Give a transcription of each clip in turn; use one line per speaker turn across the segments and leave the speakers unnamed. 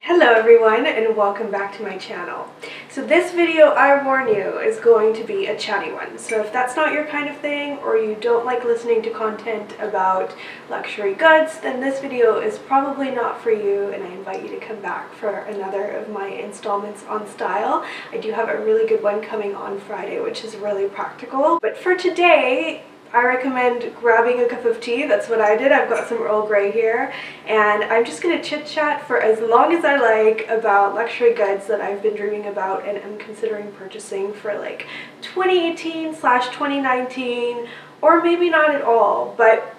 Hello everyone and welcome back to my channel. So this video, I warn you, is going to be a chatty one. So if that's not your kind of thing or you don't like listening to content about luxury goods, then this video is probably not for you and I invite you to come back for another of my installments on style. I do have a really good one coming on Friday, which is really practical. But for today, I recommend grabbing a cup of tea. That's what I did. I've got some Earl Grey here and I'm just going to chit chat for as long as I like about luxury goods that I've been dreaming about and am considering purchasing for like 2018/2019 or maybe not at all. But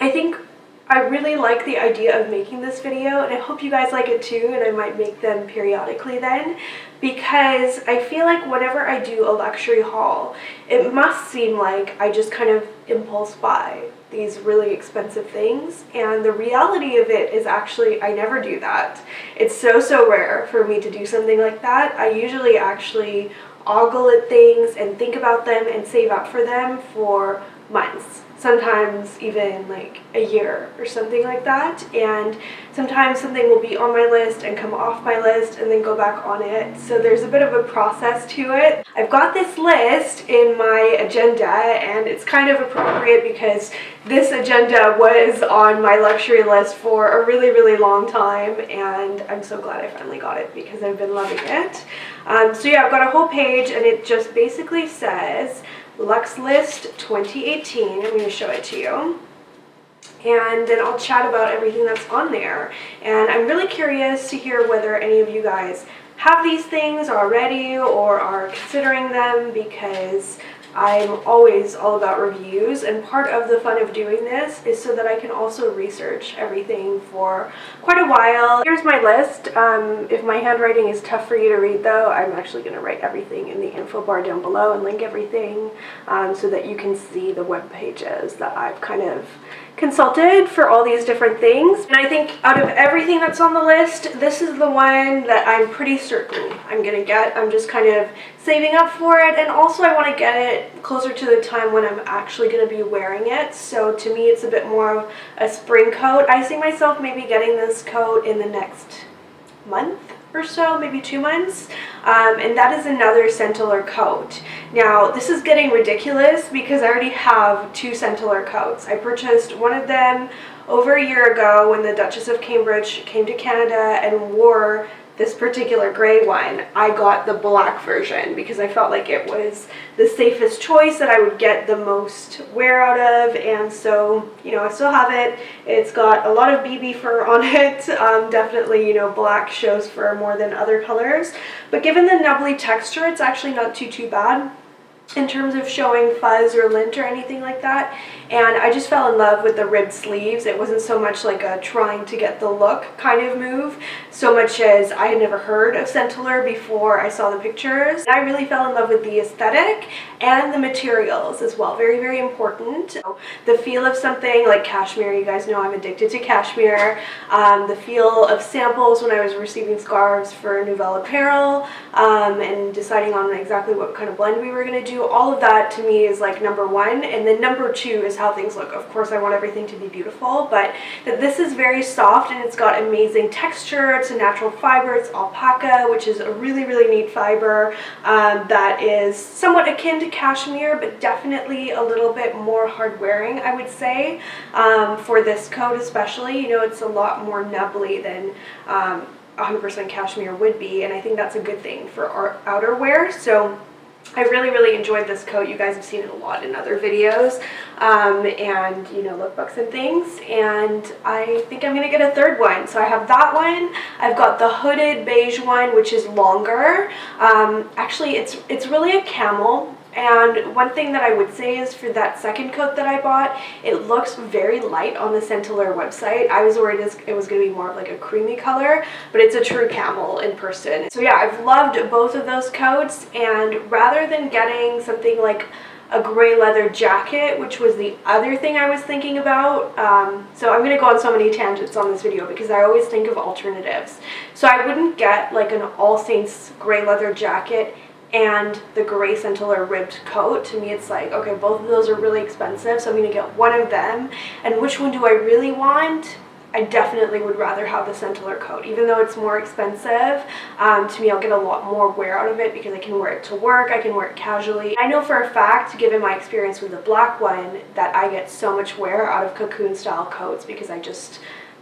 I think I really like the idea of making this video and I hope you guys like it too, and I might make them periodically then, because I feel like whenever I do a luxury haul, it must seem like I just kind of impulse buy these really expensive things, and the reality of it is actually I never do that. It's so rare for me to do something like that. I usually actually ogle at things and think about them and save up for them for months. Sometimes even like a year or something like that, and sometimes something will be on my list and come off my list and then go back on it, so there's a bit of a process to it. I've got this list in my agenda and it's kind of appropriate because this agenda was on my luxury list for a really long time and I'm so glad I finally got it because I've been loving it. So yeah, I've got a whole page and it just basically says Lux List 2018. I'm going to show it to you and then I'll chat about everything that's on there, and I'm really curious to hear whether any of you guys have these things already or are considering them, because I'm always all about reviews, and part of the fun of doing this is so that I can also research everything for quite a while. Here's my list. If my handwriting is tough for you to read though, I'm actually going to write everything in the info bar down below and link everything so that you can see the web pages that I've kind of consulted for all these different things. And I think out of everything that's on the list, this is the one that I'm pretty certain I'm gonna get. I'm just kind of saving up for it, and also I want to get it closer to the time when I'm actually going to be wearing it. So to me it's a bit more of a spring coat. I see myself maybe getting this coat in the next month or so, maybe 2 months, and that is another Sentaler Coat. Now this is getting ridiculous because I already have 2 Sentaler Coats. I purchased one of them over a year ago when the Duchess of Cambridge came to Canada and wore this particular gray one. I got the black version because I felt like it was the safest choice that I would get the most wear out of, and so, you know, I still have it. It's got a lot of BB fur on it. Definitely, you know, black shows fur more than other colors, but given the nubbly texture, it's actually not too bad in terms of showing fuzz or lint or anything like that. And I just fell in love with the ribbed sleeves. It wasn't so much like a trying to get the look kind of move, so much as I had never heard of Sentaler before I saw the pictures. I really fell in love with the aesthetic and the materials as well. Very important. So the feel of something like cashmere, you guys know I'm addicted to cashmere. The feel of samples when I was receiving scarves for Nouvelle Apparel and deciding on exactly what kind of blend we were going to do. All of that to me is like number one, and then number two is how things look. Of course I want everything to be beautiful, but this is very soft and it's got amazing texture. It's a natural fiber. It's alpaca, which is a really neat fiber that is somewhat akin to cashmere, but definitely a little bit more hard wearing, I would say, for this coat especially. You know, it's a lot more nubbly than 100% cashmere would be, and I think that's a good thing for our outerwear. So I really enjoyed this coat. You guys have seen it a lot in other videos and, you know, lookbooks and things, and I think I'm gonna get a third one. So I have that one. I've got the hooded beige one, which is longer. Actually it's really a camel. And one thing that I would say is for that second coat that I bought, it looks very light on the Sentaler website. I was worried it was going to be more of like a creamy color, but it's a true camel in person. So yeah, I've loved both of those coats, and rather than getting something like a gray leather jacket, which was the other thing I was thinking about, so I'm going to go on so many tangents on this video because I always think of alternatives. So I wouldn't get like an All Saints gray leather jacket and the gray Sentaler ribbed coat. To me it's like, okay, both of those are really expensive, so I'm gonna get one of them. And which one do I really want? I definitely would rather have the Sentaler Coat. Even though it's more expensive, to me I'll get a lot more wear out of it because I can wear it to work, I can wear it casually. I know for a fact, given my experience with the black one, that I get so much wear out of cocoon style coats because they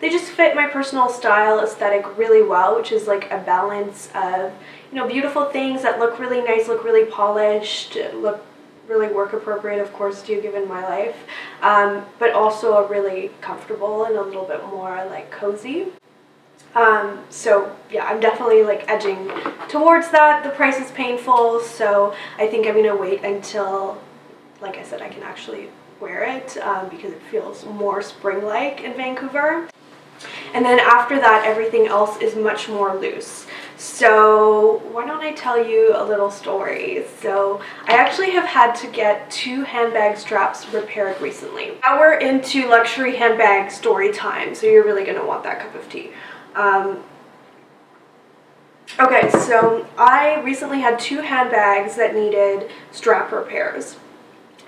just fit my personal style aesthetic really well, which is like a balance of, you know, beautiful things that look really nice, look really polished, look really work appropriate, of course, too, given my life, but also a really comfortable and a little bit more like cozy. So yeah, I'm definitely like edging towards that. The price is painful, so I think I'm gonna wait until, like I said, I can actually wear it because it feels more spring-like in Vancouver. And then after that, everything else is much more loose. So why don't I tell you a little story? So I actually have had to get 2 handbag straps repaired recently. Now we're into luxury handbag story time, so you're really gonna want that cup of tea. Okay, so I recently had 2 handbags that needed strap repairs.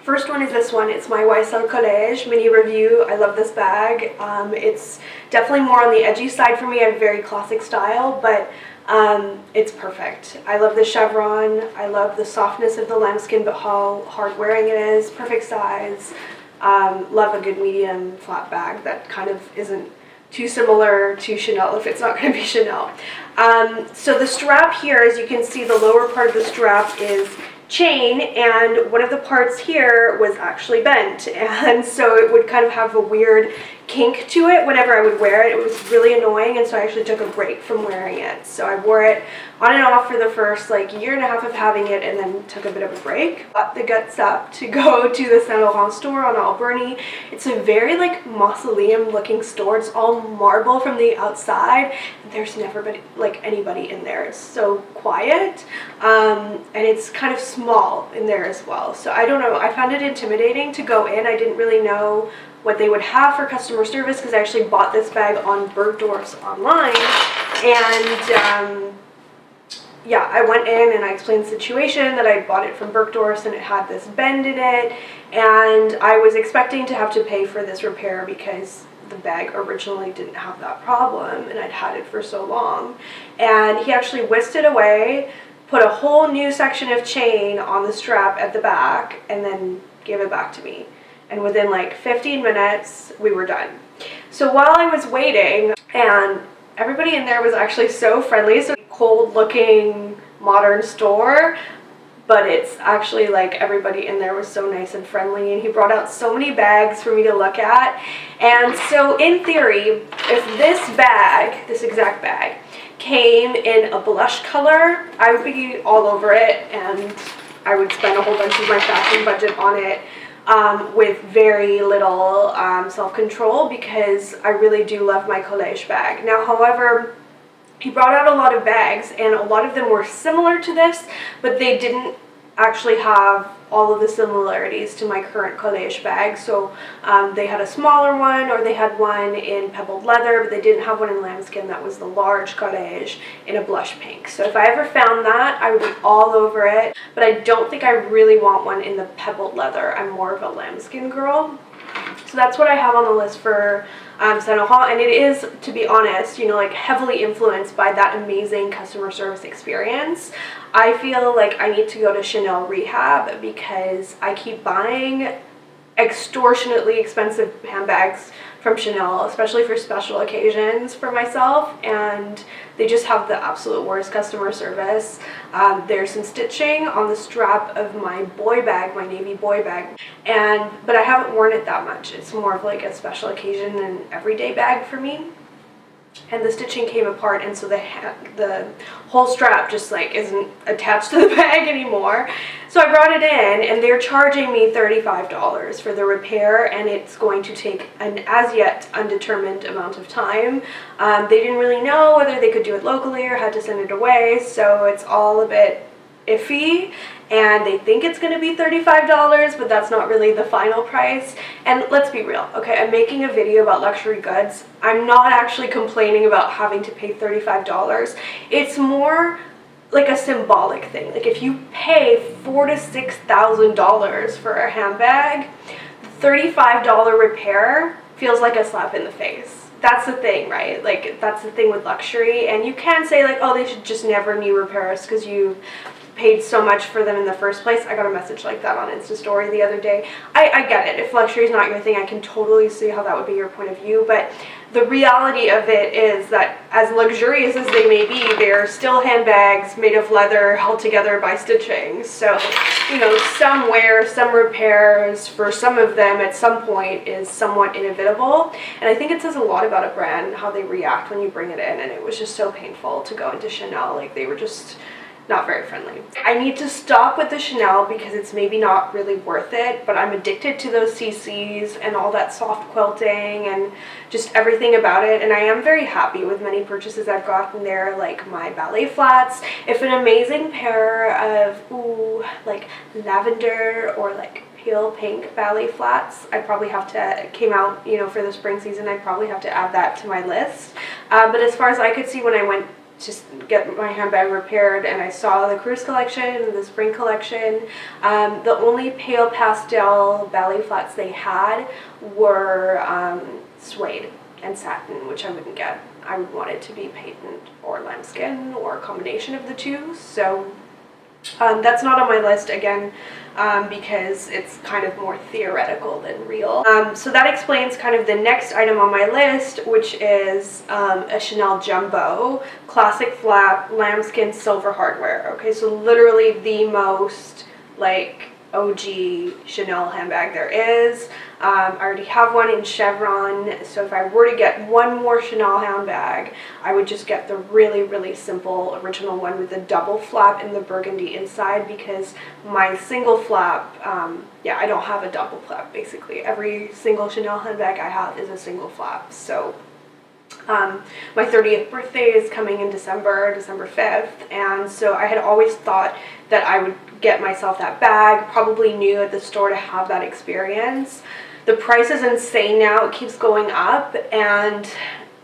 First one is this one. It's my YSL College mini review. I love this bag. It's definitely more on the edgy side for me. I have very classic style, but it's perfect. I love the chevron. I love the softness of the lambskin, but how hard wearing it is. Perfect size. Love a good medium flat bag that kind of isn't too similar to Chanel if it's not going to be Chanel. So the strap here, as you can see, the lower part of the strap is chain, and one of the parts here was actually bent, and so it would kind of have a weird kink to it whenever I would wear it. It was really annoying, and so I actually took a break from wearing it. So I wore it on and off for the first like year and a half of having it, and then took a bit of a break. Got the guts up to go to the Saint Laurent store on Alberni. It's a very like mausoleum looking store. It's all marble from the outside. There's never been like anybody in there. It's so quiet, and it's kind of small in there as well. So I don't know, I found it intimidating to go in. I didn't really know what they would have for customer service because I actually bought this bag on Bergdorf's online, and yeah, I went in and I explained the situation that I bought it from Bergdorf's and it had this bend in it, and I was expecting to have to pay for this repair because the bag originally didn't have that problem and I'd had it for so long. And he actually whisked it away, put a whole new section of chain on the strap at the back, and then gave it back to me. And within like 15 minutes, we were done. So while I was waiting, and everybody in there was actually so friendly, so cold looking modern store, but it's actually like everybody in there was so nice and friendly, and he brought out so many bags for me to look at. And so in theory, if this bag, this exact bag, came in a blush color, I would be all over it, and I would spend a whole bunch of my fashion budget on it with very little self-control because I really do love my college bag. Now, however, he brought out a lot of bags, and a lot of them were similar to this, but they didn't actually have all of the similarities to my current college bag. So they had a smaller one, or they had one in pebbled leather, but they didn't have one in lambskin that was the large college in a blush pink. So if I ever found that, I would be all over it, but I don't think I really want one in the pebbled leather. I'm more of a lambskin girl. So that's what I have on the list for Saint Laurent, and it is, to be honest, you know, like heavily influenced by that amazing customer service experience. I feel like I need to go to Chanel rehab because I keep buying extortionately expensive handbags from Chanel, especially for special occasions for myself, and they just have the absolute worst customer service. There's some stitching on the strap of my boy bag, my navy boy bag, but I haven't worn it that much. It's more of like a special occasion and everyday bag for me. And the stitching came apart, and so the whole strap just like isn't attached to the bag anymore. So I brought it in, and they're charging me $35 for the repair, and it's going to take an as yet undetermined amount of time. They didn't really know whether they could do it locally or had to send it away, so it's all a bit iffy, and they think it's going to be $35, but that's not really the final price. And let's be real, okay, I'm making a video about luxury goods. I'm not actually complaining about having to pay $35. It's more like a symbolic thing. Like if you pay $4,000 to $6,000 for a handbag, the $35 repair feels like a slap in the face. that's the thing, right? Like, that's the thing with luxury. And you can say, like, oh, they should just never new repairs because you paid so much for them in the first place. I got a message like that on Insta story the other day. I get it. If luxury is not your thing, I can totally see how that would be your point of view. But the reality of it is that as luxurious as they may be, they're still handbags made of leather held together by stitching. So, you know, some wear, some repairs for some of them at some point is somewhat inevitable. And I think it says a lot about a brand, how they react when you bring it in. And it was just so painful to go into Chanel. Like, they were just not very friendly. I need to stop with the Chanel because it's maybe not really worth it, but I'm addicted to those CCs and all that soft quilting and just everything about it, and I am very happy with many purchases I've gotten there, like my ballet flats. If an amazing pair of, like lavender or like pale pink ballet flats, I probably have to, came out, you know, for the spring season, I probably have to add that to my list. But as far as I could see when I went just get my handbag repaired and I saw the cruise collection and the spring collection, the only pale pastel ballet flats they had were suede and satin, which I wouldn't get. I would want it to be patent or lambskin or a combination of the two. So that's not on my list again, because it's kind of more theoretical than real. So that explains kind of the next item on my list, which is a Chanel Jumbo classic flap lambskin silver hardware. Okay, so literally the most like OG Chanel handbag there is. I already have one in chevron, so if I were to get one more Chanel handbag, I would just get the really, really simple original one with the double flap and the burgundy inside, because my single flap, yeah, I don't have a double flap basically. Every single Chanel handbag I have is a single flap. So my 30th birthday is coming in December 5th, and so I had always thought that I would get myself that bag, probably new at the store to have that experience. The price is insane now, it keeps going up, and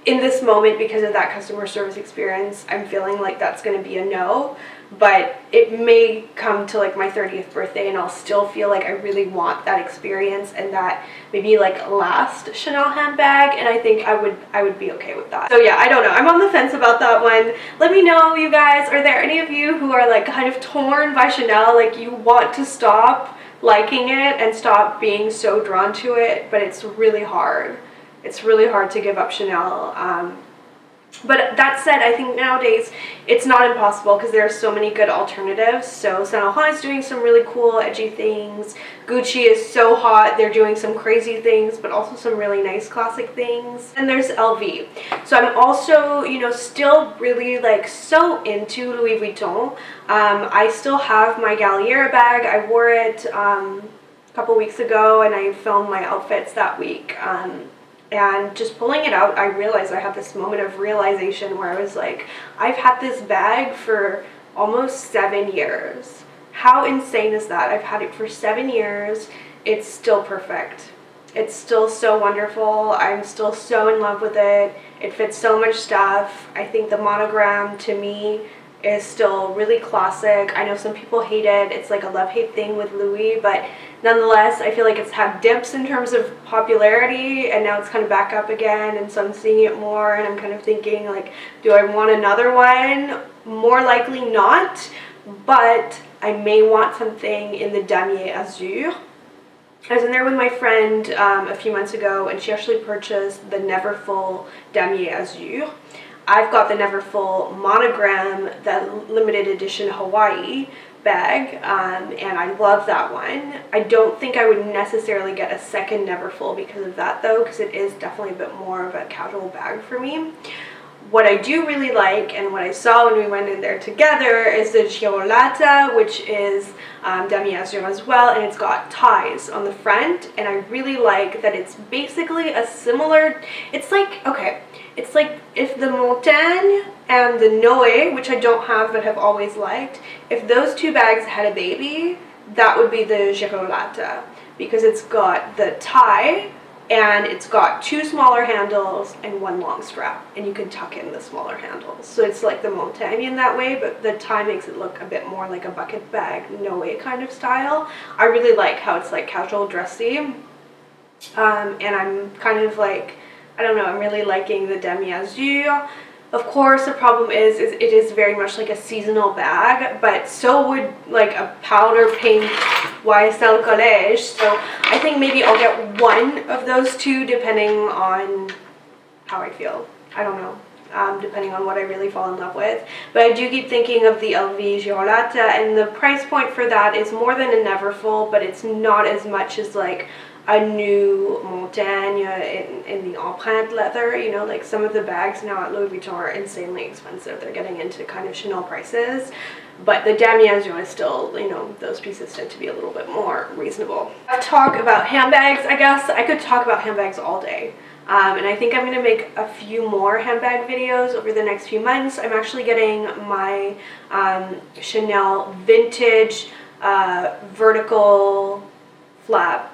in this moment, because of that customer service experience, I'm feeling like that's going to be a no. But it may come to like my 30th birthday and I'll still feel like I really want that experience and that maybe like last Chanel handbag, and I think I would be okay with that. So yeah, I don't know. I'm on the fence about that one. Let me know, you guys, are there any of you who are like kind of torn by Chanel, like you want to stop liking it and stop being so drawn to it, but it's really hard. It's really hard to give up Chanel. But that said, I think nowadays it's not impossible because there are so many good alternatives. So Saint-Allure is doing some really cool, edgy things. Gucci is so hot. They're doing some crazy things, but also some really nice classic things. And there's LV. So I'm also, you know, still really like so into Louis Vuitton. I still have my Galliera bag. I wore it a couple weeks ago and I filmed my outfits that week. And just pulling it out, I realized I had this moment of realization where I was like, I've had this bag for almost 7 years. How insane is that? I've had it for 7 years. It's still perfect. It's still so wonderful. I'm still so in love with it. It fits so much stuff. I think the monogram to me is still really classic. I know some people hate it. It's like a love-hate thing with Louis, but nonetheless, I feel like it's had dips in terms of popularity, and now it's kind of back up again, and so I'm seeing it more, and I'm kind of thinking, like, do I want another one? More likely not, but I may want something in the damier azur. I was in there with my friend a few months ago, and she actually purchased the Never Full damier azur. I've got the Never Full monogram, that limited edition Hawaii bag, and I love that one. I don't think I would necessarily get a second Never Full because of that though, because it is definitely a bit more of a casual bag for me. What I do really like, and what I saw when we went in there together, is the Girolata, which is damier azur as well, and it's got ties on the front, and I really like that it's basically a similar, it's like, okay, it's like if the Montaigne and the Noé, which I don't have but have always liked, if those two bags had a baby, that would be the Girolata, because it's got the tie and it's got two smaller handles and one long strap, and you can tuck in the smaller handles. So it's like the Montaigne in that way, but the tie makes it look a bit more like a bucket bag, Noé kind of style. I really like how it's like casual dressy, and I'm kind of like I don't know, I'm really liking the demi-azur. Of course, the problem is it is very much like a seasonal bag, but so would like a powder pink YSL collège. So I think maybe I'll get one of those two depending on how I feel. I don't know. Depending on what I really fall in love with. But I do keep thinking of the LV Giorlata, and the price point for that is more than a Neverfull, but it's not as much as like a new Montagne in the empreinte leather. You know, like some of the bags now at Louis Vuitton are insanely expensive. They're getting into kind of Chanel prices. But the demi-azur is still, you know, those pieces tend to be a little bit more reasonable. I've talked about handbags, I guess. I could talk about handbags all day. And I think I'm going to make a few more handbag videos over the next few months. I'm actually getting my Chanel vintage vertical flap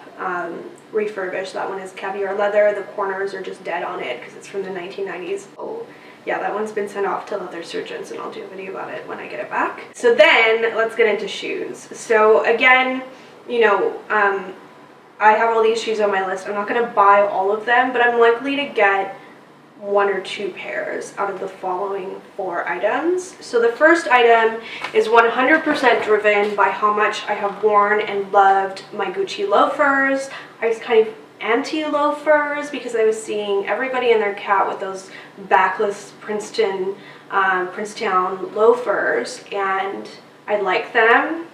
refurbished. That one is caviar leather. The corners are just dead on it because it's from the 1990s. Oh, yeah, that one's been sent off to leather surgeons, and I'll do a video about it when I get it back. So then let's get into shoes. So again, you know, I have all these shoes on my list. I'm not going to buy all of them, but I'm likely to get one or two pairs out of the following 4 items. So the first item is 100% driven by how much I have worn and loved my Gucci loafers. I was kind of anti-loafers because I was seeing everybody and their cat with those backless Princeton, Princetown loafers, and I like them.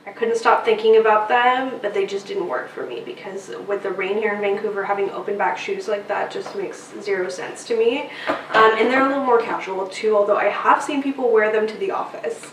I couldn't stop thinking about them, but they just didn't work for me because with the rain here in Vancouver, having open back shoes like that just makes 0 sense to me. And they're a little more casual too, although I have seen people wear them to the office.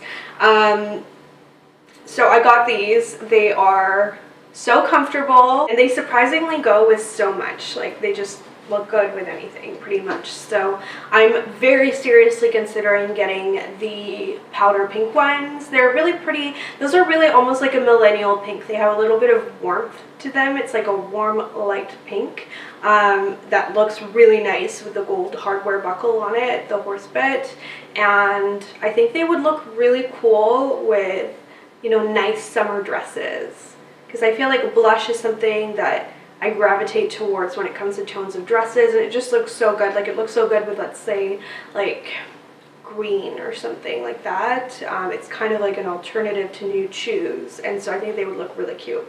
So I got these. They are so comfortable, and they surprisingly go with so much. Like, they just look good with anything pretty much. So I'm very seriously considering getting the powder pink ones. They're really pretty. Those are really almost like a millennial pink. They have a little bit of warmth to them. It's like a warm light pink that looks really nice with the gold hardware buckle on it, the horse bit, and I think they would look really cool with, you know, nice summer dresses, because I feel like blush is something that I gravitate towards when it comes to tones of dresses, and it just looks so good. Like, it looks so good with, let's say, like green or something like that. It's kind of like an alternative to nude shoes, and so I think they would look really cute.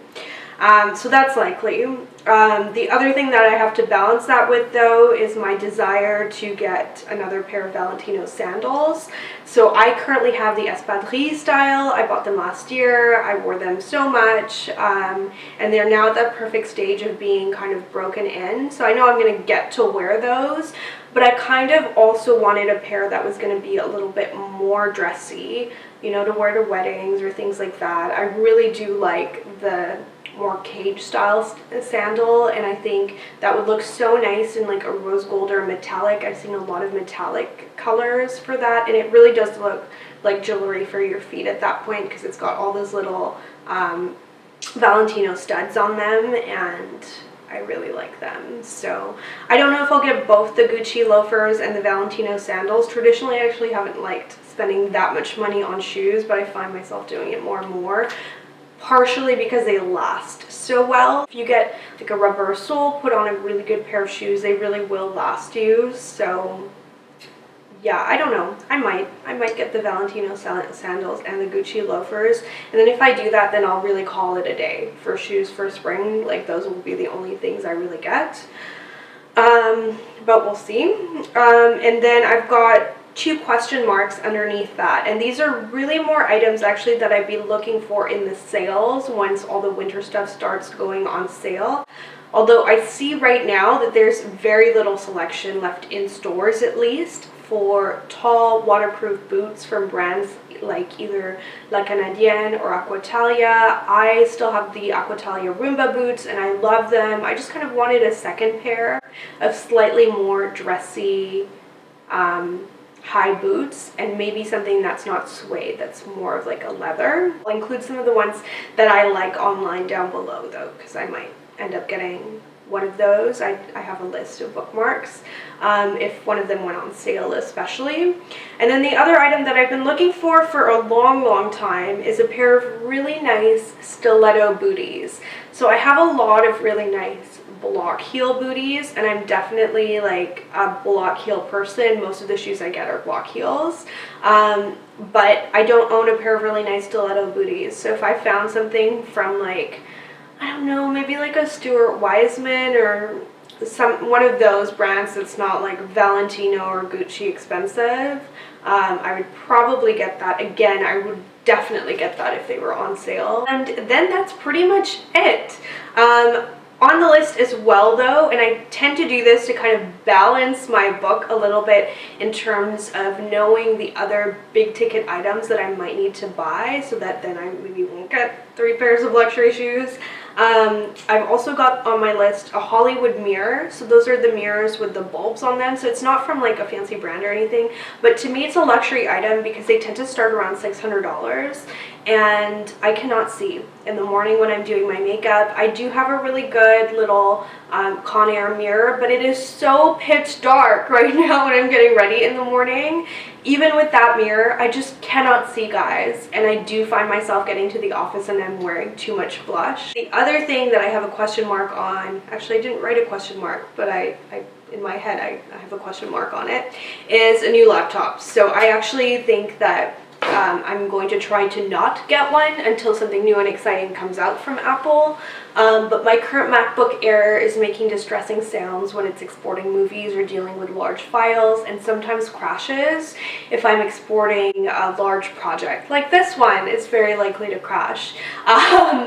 So that's likely. The other thing that I have to balance that with, though, is my desire to get another pair of Valentino sandals. So I currently have the espadrille style. I bought them last year. I wore them so much, and they're now at that perfect stage of being kind of broken in. So I know I'm going to get to wear those, but I kind of also wanted a pair that was going to be a little bit more dressy, you know, to wear to weddings or things like that. I really do like the more cage style sandal, and I think that would look so nice in like a rose gold or metallic. I've seen a lot of metallic colors for that, and it really does look like jewelry for your feet at that point because it's got all those little Valentino studs on them, and I really like them. So I don't know if I'll get both the Gucci loafers and the Valentino sandals. Traditionally, I actually haven't liked spending that much money on shoes, but I find myself doing it more and more, partially because they last so well. If you get like a rubber sole, put on a really good pair of shoes, they really will last you. So yeah, I don't know. I might get the Valentino sandals and the Gucci loafers, and then if I do that, then I'll really call it a day for shoes for spring. Like, those will be the only things I really get. But we'll see. And then I've got 2 question marks underneath that, and these are really more items actually that I'd be looking for in the sales once all the winter stuff starts going on sale. Although I see right now that there's very little selection left in stores, at least, for tall waterproof boots from brands like either La Canadienne or Aquatalia. I still have the Aquatalia Roomba boots, and I love them. I just kind of wanted a second pair of slightly more dressy high boots, and maybe something that's not suede, that's more of like a leather. I'll include some of the ones that I like online down below, though, because I might end up getting one of those. I have a list of bookmarks if one of them went on sale especially. And then the other item that I've been looking for a long time is a pair of really nice stiletto booties. So I have a lot of really nice block heel booties, and I'm definitely like a block heel person. Most of the shoes I get are block heels, but I don't own a pair of really nice stiletto booties. So if I found something from like, I don't know, maybe like a Stuart Weitzman or one of those brands that's not like Valentino or Gucci expensive, I would probably get that. Again, I would definitely get that if they were on sale. And then that's pretty much it. On the list as well though, and I tend to do this to kind of balance my book a little bit in terms of knowing the other big ticket items that I might need to buy, so that then I maybe won't get 3 pairs of luxury shoes. I've also got on my list a Hollywood mirror. So those are the mirrors with the bulbs on them. So it's not from like a fancy brand or anything, but to me it's a luxury item because they tend to start around $600, and I cannot see in the morning when I'm doing my makeup. I do have a really good little Conair mirror, but it is so pitch dark right now when I'm getting ready in the morning. Even with that mirror, I just cannot see, guys, and I do find myself getting to the office and I'm wearing too much blush. The other thing that I have a question mark on, actually I didn't write a question mark, but I in my head I have a question mark on it, is a new laptop. So I actually think that I'm going to try to not get one until something new and exciting comes out from Apple. But my current MacBook Air is making distressing sounds when it's exporting movies or dealing with large files, and sometimes crashes if I'm exporting a large project. Like this one, it's very likely to crash.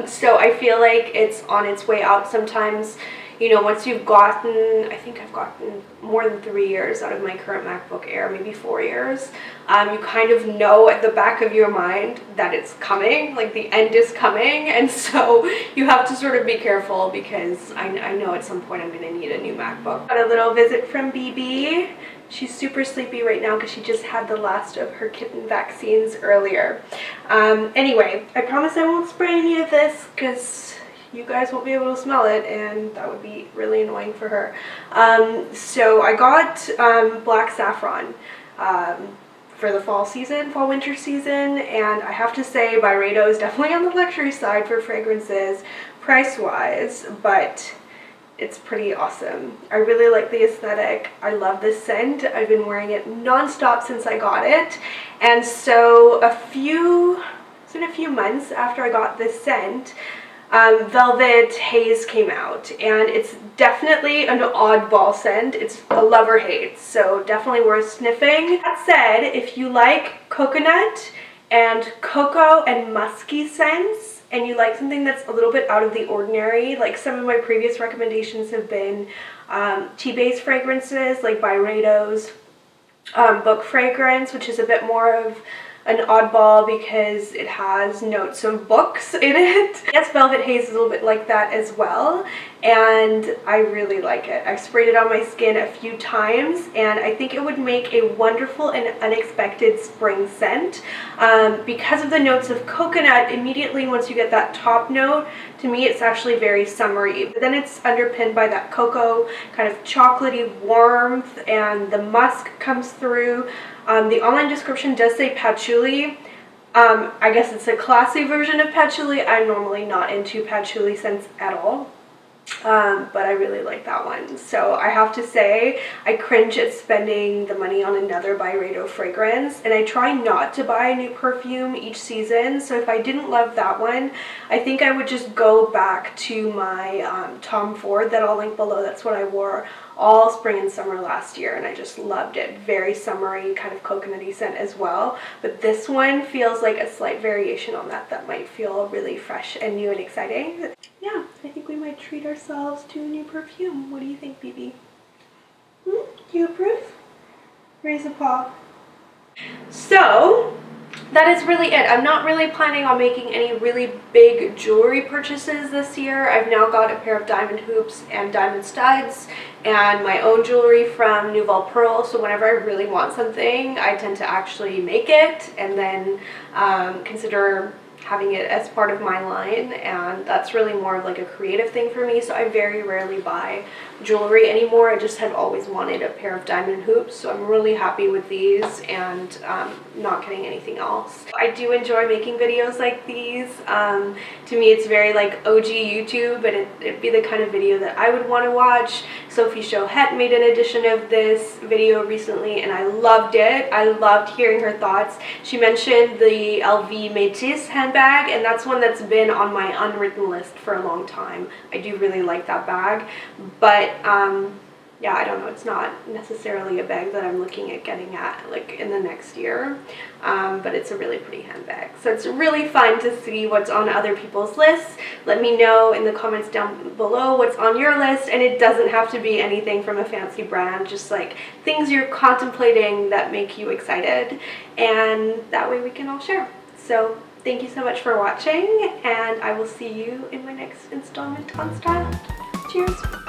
So I feel like it's on its way out sometimes. You know, once you've gotten, I think I've gotten more than 3 years out of my current MacBook Air, maybe 4 years, you kind of know at the back of your mind that it's coming, like the end is coming, and so you have to sort of be careful because I know at some point I'm going to need a new MacBook. Got a little visit from BB. She's super sleepy right now because she just had the last of her kitten vaccines earlier. Anyway, I promise I won't spray any of this because you guys won't be able to smell it, and that would be really annoying for her. So I got black saffron for the fall winter season, and I have to say Byredo is definitely on the luxury side for fragrances price wise, but it's pretty awesome. I really like the aesthetic. I love this scent. I've been wearing it non-stop since I got it, and so it's been a few months after I got this scent, Velvet Haze came out, and it's definitely an oddball scent. It's a love or hate, so definitely worth sniffing. That said, if you like coconut and cocoa and musky scents, and you like something that's a little bit out of the ordinary, like some of my previous recommendations have been tea-based fragrances, like Byredo's Book Fragrance, which is a bit more of an oddball because it has notes of books in it. Yes, Velvet Haze is a little bit like that as well, and I really like it. I've sprayed it on my skin a few times, and I think it would make a wonderful and unexpected spring scent. Because of the notes of coconut, immediately once you get that top note, to me it's actually very summery. But then it's underpinned by that cocoa kind of chocolatey warmth, and the musk comes through. The online description does say patchouli. I guess it's a classy version of patchouli. I'm normally not into patchouli scents at all, but I really like that one. So I have to say, I cringe at spending the money on another Byredo fragrance, and I try not to buy a new perfume each season. So if I didn't love that one, I think I would just go back to my Tom Ford that I'll link below. That's what I wore all spring and summer last year, and I just loved it. Very summery, kind of coconutty scent as well, but this one feels like a slight variation on that might feel really fresh and new and exciting. Yeah, I think we might treat ourselves to a new perfume. What do you think, BB? Do you approve? Raise a paw. So that is really it. I'm not really planning on making any really big jewelry purchases this year. I've now got a pair of diamond hoops and diamond studs and my own jewelry from Nouvelle Pearl, so whenever I really want something, I tend to actually make it and then consider having it as part of my line, and that's really more of like a creative thing for me, so I very rarely buy jewelry anymore. I just have always wanted a pair of diamond hoops, so I'm really happy with these and not getting anything else. I do enjoy making videos like these. To me it's very like OG YouTube, and it'd be the kind of video that I would want to watch. Sophie Chohet made an edition of this video recently and I loved it. I loved hearing her thoughts. She mentioned the LV Métis handbag, and that's one that's been on my unwritten list for a long time. I do really like that bag, but yeah, I don't know, it's not necessarily a bag that I'm looking at getting at like in the next year, but it's a really pretty handbag. So it's really fun to see what's on other people's lists. Let me know in the comments down below what's on your list, and it doesn't have to be anything from a fancy brand, just like things you're contemplating that make you excited, and that way we can all share. So thank you so much for watching, and I will see you in my next installment on Style. Cheers!